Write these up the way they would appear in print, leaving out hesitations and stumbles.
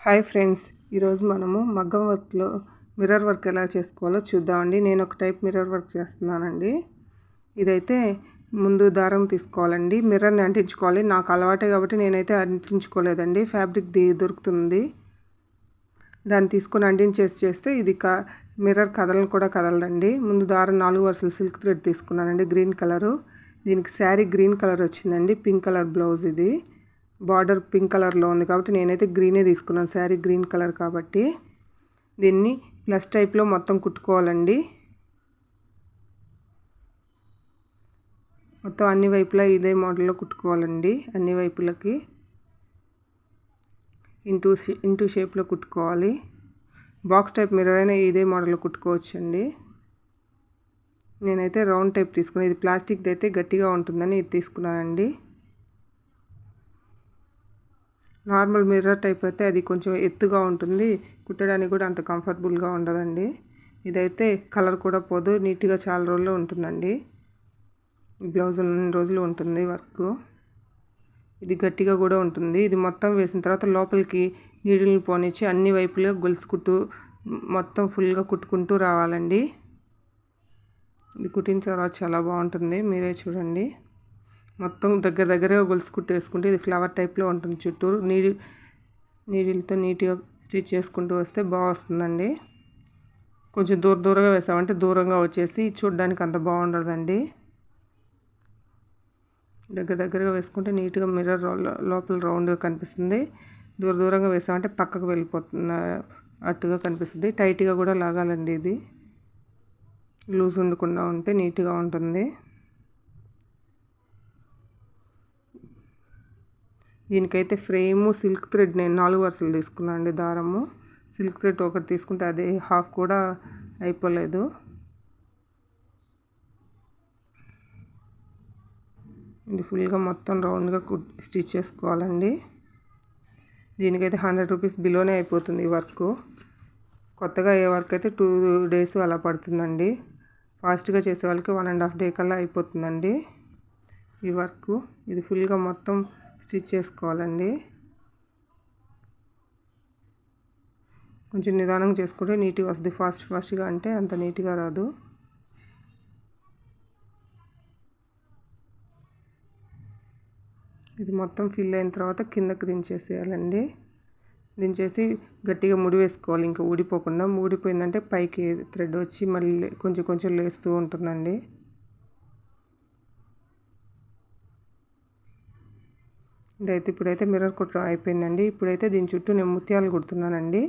Hi friends, ఈరోజు మనము మగ్గం వర్క్లో మిర్రర్ వర్క్ ఎలా చేసుకోవాలో చూద్దామండి. నేను ఒక టైప్ మిర్రర్ వర్క్ చేస్తున్నానండి. ఇదైతే ముందు దారం తీసుకోవాలండి, మిర్రర్ని అంటించుకోవాలి. నాకు అలవాటే కాబట్టి నేనైతే అంటించుకోలేదండి. ఫ్యాబ్రిక్ దొరుకుతుంది, దాన్ని తీసుకొని అంటించేస్తే ఇది మిర్రర్ కదలను కూడా కదలదండి. ముందు దారం 4 వరుసలు సిల్క్ థ్రెడ్ తీసుకున్నానండి, గ్రీన్ కలరు. దీనికి శారీ గ్రీన్ కలర్ వచ్చిందండి, పింక్ కలర్ బ్లౌజ్. ఇది బార్డర్ పింక్ కలర్లో ఉంది కాబట్టి నేనైతే గ్రీనే తీసుకున్నాను, శారీ గ్రీన్ కలర్ కాబట్టి. దీన్ని ప్లస్ టైప్లో మొత్తం కుట్టుకోవాలండి. మొత్తం అన్ని వైపులా ఇదే మోడల్లో కుట్టుకోవాలండి. అన్ని వైపులకి ఇంటూ షేప్లో కుట్టుకోవాలి. బాక్స్ టైప్ మిర్రర్ అయినా ఇదే మోడల్లో కుట్టుకోవచ్చండి. నేనైతే రౌండ్ టైప్ తీసుకున్నాను. ఇది ప్లాస్టిక్ది అయితే గట్టిగా ఉంటుందని ఇది తీసుకున్నానండి. నార్మల్ మిర్రర్ టైప్ అయితే అది కొంచెం ఎత్తుగా ఉంటుంది, కుట్టడానికి కూడా అంత కంఫర్టబుల్గా ఉండదండి. ఇదైతే కలర్ కూడా పోదు, నీట్గా చాలా రోజులు ఉంటుందండి. ఈ బ్లౌజ్ 2 రోజులు ఉంటుంది వర్క్. ఇది గట్టిగా కూడా ఉంటుంది. ఇది మొత్తం వేసిన తర్వాత లోపలికి నీడిల్ని పోనిచ్చి అన్ని వైపులుగా గొలుసు కుట్టు మొత్తం ఫుల్గా కుట్టుకుంటూ రావాలండి. ఇది కుట్టిన తర్వాత చాలా బాగుంటుంది, మీరే చూడండి. మొత్తం దగ్గరగా గొలుసు కుట్టు వేసుకుంటే ఇది ఫ్లవర్ టైప్లో ఉంటుంది. చుట్టూరు నీడిల్తో నీట్గా స్టిచ్ చేసుకుంటూ వస్తే బాగా వస్తుందండి. కొంచెం దూరంగా వేసామంటే దూరంగా వచ్చేసి చూడడానికి అంత బాగుండదండి. దగ్గరగా వేసుకుంటే నీట్గా మిర్రర్ లోపల రౌండ్గా కనిపిస్తుంది. దూరంగా వేసామంటే పక్కకు వెళ్ళిపోతున్న అట్టుగా కనిపిస్తుంది. టైట్గా కూడా లాగాలండి. ఇది లూజ్ ఉండకుండా ఉంటే నీట్గా ఉంటుంది. దీనికైతే ఫ్రేము సిల్క్ థ్రెడ్ నేను 4 వరుసలు తీసుకున్నాను అండి. దారము సిల్క్ థ్రెడ్ ఒకటి తీసుకుంటే అదే హాఫ్ కూడా అయిపోలేదు. ఇది ఫుల్గా మొత్తం రౌండ్గా స్టిచ్ చేసుకోవాలండి. దీనికైతే 100 రూపీస్ బిలోనే అయిపోతుంది ఈ వర్క్. కొత్తగా అయ్యే వర్క్ అయితే 2 days అలా పడుతుందండి. ఫాస్ట్గా చేసే వాళ్ళకి 1.5 day కల్లా అయిపోతుందండి ఈ వర్క్. ఇది ఫుల్గా మొత్తం స్టిచ్ చేసుకోవాలండి. కొంచెం నిదానంగా చేసుకుంటే నీట్గా వస్తుంది. ఫాస్ట్గా అంటే అంత నీట్గా రాదు. ఇది మొత్తం ఫిల్ అయిన తర్వాత కిందకి దించేసేయాలండి. దించేసి గట్టిగా ముడి వేసుకోవాలి, ఇంకా ఊడిపోకుండా. ఊడిపోయిందంటే పైకి థ్రెడ్ వచ్చి మళ్ళీ కొంచెం లేస్తూ ఉంటుందండి. ఇప్పుడైతే మిర్రర్ కుట్టడం అయిపోయిందండి. ఇప్పుడైతే దీని చుట్టూ నేను ముత్యాలు కుడుతున్నానండి.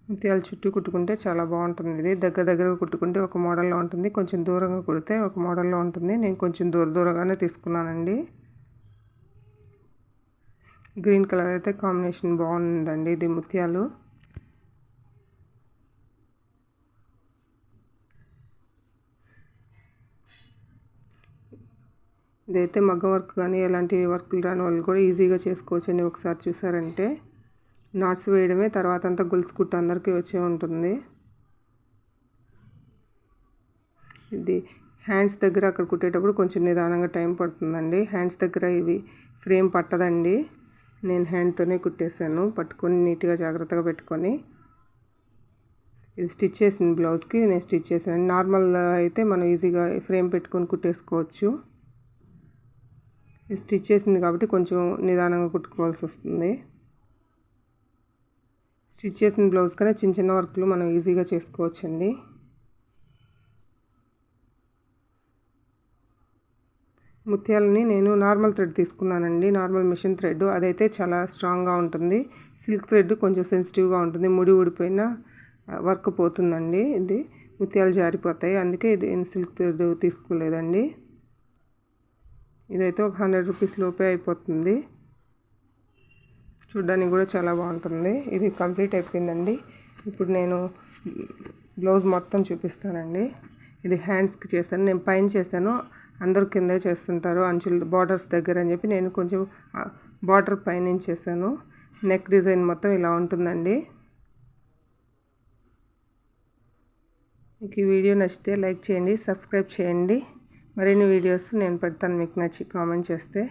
ముత్యాల చుట్టూ కుట్టుకుంటే చాలా బాగుంటుంది. ఇది దగ్గరగా కుట్టుకుంటే ఒక మోడల్లో ఉంటుంది, కొంచెం దూరంగా కుడితే ఒక మోడల్లో ఉంటుంది. నేను కొంచెం దూరంగానే తీసుకున్నానండి. గ్రీన్ కలర్ అయితే కాంబినేషన్ బాగుందండి. ఇది ముత్యాలు. ఇదైతే మగ్గం వర్క్ కానీ ఎలాంటి వర్క్లు రాని వాళ్ళు కూడా ఈజీగా చేసుకోవచ్చండి. ఒకసారి చూసారంటే నాట్స్ వేయడమే, తర్వాత అంతా గొలుసు కుట్టు అందరికీ వచ్చే ఉంటుంది. ఇది హ్యాండ్స్ దగ్గర అక్కడ కుట్టేటప్పుడు కొంచెం నిదానంగా టైం పడుతుందండి. హ్యాండ్స్ దగ్గర ఇవి ఫ్రేమ్ పట్టదండి. నేను హ్యాండ్తోనే కుట్టేశాను, పట్టుకొని నీట్గా జాగ్రత్తగా పెట్టుకొని. ఇది స్టిచ్ చేసిన బ్లౌజ్కి నేను స్టిచ్ చేశాను. నార్మల్ అయితే మనం ఈజీగా ఫ్రేమ్ పెట్టుకొని కుట్టేసుకోవచ్చు. ఇది స్టిచ్ చేసింది కాబట్టి కొంచెం నిదానంగా కుట్టుకోవాల్సి వస్తుంది. స్టిచ్ చేసిన బ్లౌజ్ కన్నా చిన్న వర్క్లు మనం ఈజీగా చేసుకోవచ్చండి. ముత్యాలని నేను నార్మల్ థ్రెడ్ తీసుకున్నానండి, నార్మల్ మిషన్ థ్రెడ్. అదైతే చాలా స్ట్రాంగ్గా ఉంటుంది. సిల్క్ థ్రెడ్ కొంచెం సెన్సిటివ్గా ఉంటుంది, ముడి ఊడిపోయినా వర్క్ పోతుందండి. ఇది ముత్యాలు జారిపోతాయి, అందుకే ఇది సిల్క్ థ్రెడ్ తీసుకోలేదండి. ఇదైతే ఒక 100 రూపీస్ లోపే అయిపోతుంది. చూడ్డానికి కూడా చాలా బాగుంటుంది. ఇది కంప్లీట్ అయిపోయిందండి. ఇప్పుడు నేను బ్లౌజ్ మొత్తం చూపిస్తానండి. ఇది హ్యాండ్స్కి చేశాను, నేను పైన చేశాను. అందరూ కిందే చేస్తుంటారు అంచులు బార్డర్స్ దగ్గర అని చెప్పి నేను కొంచెం బార్డర్ పైన చేశాను. నెక్ డిజైన్ మొత్తం ఇలా ఉంటుందండి. మీకు ఈ వీడియో నచ్చితే లైక్ చేయండి, సబ్స్క్రైబ్ చేయండి. మరిన్ని వీడియోస్ నేను పెడతాను, మీకు నచ్చి కామెంట్ చేస్తే.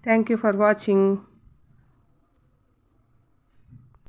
Thank you for watching.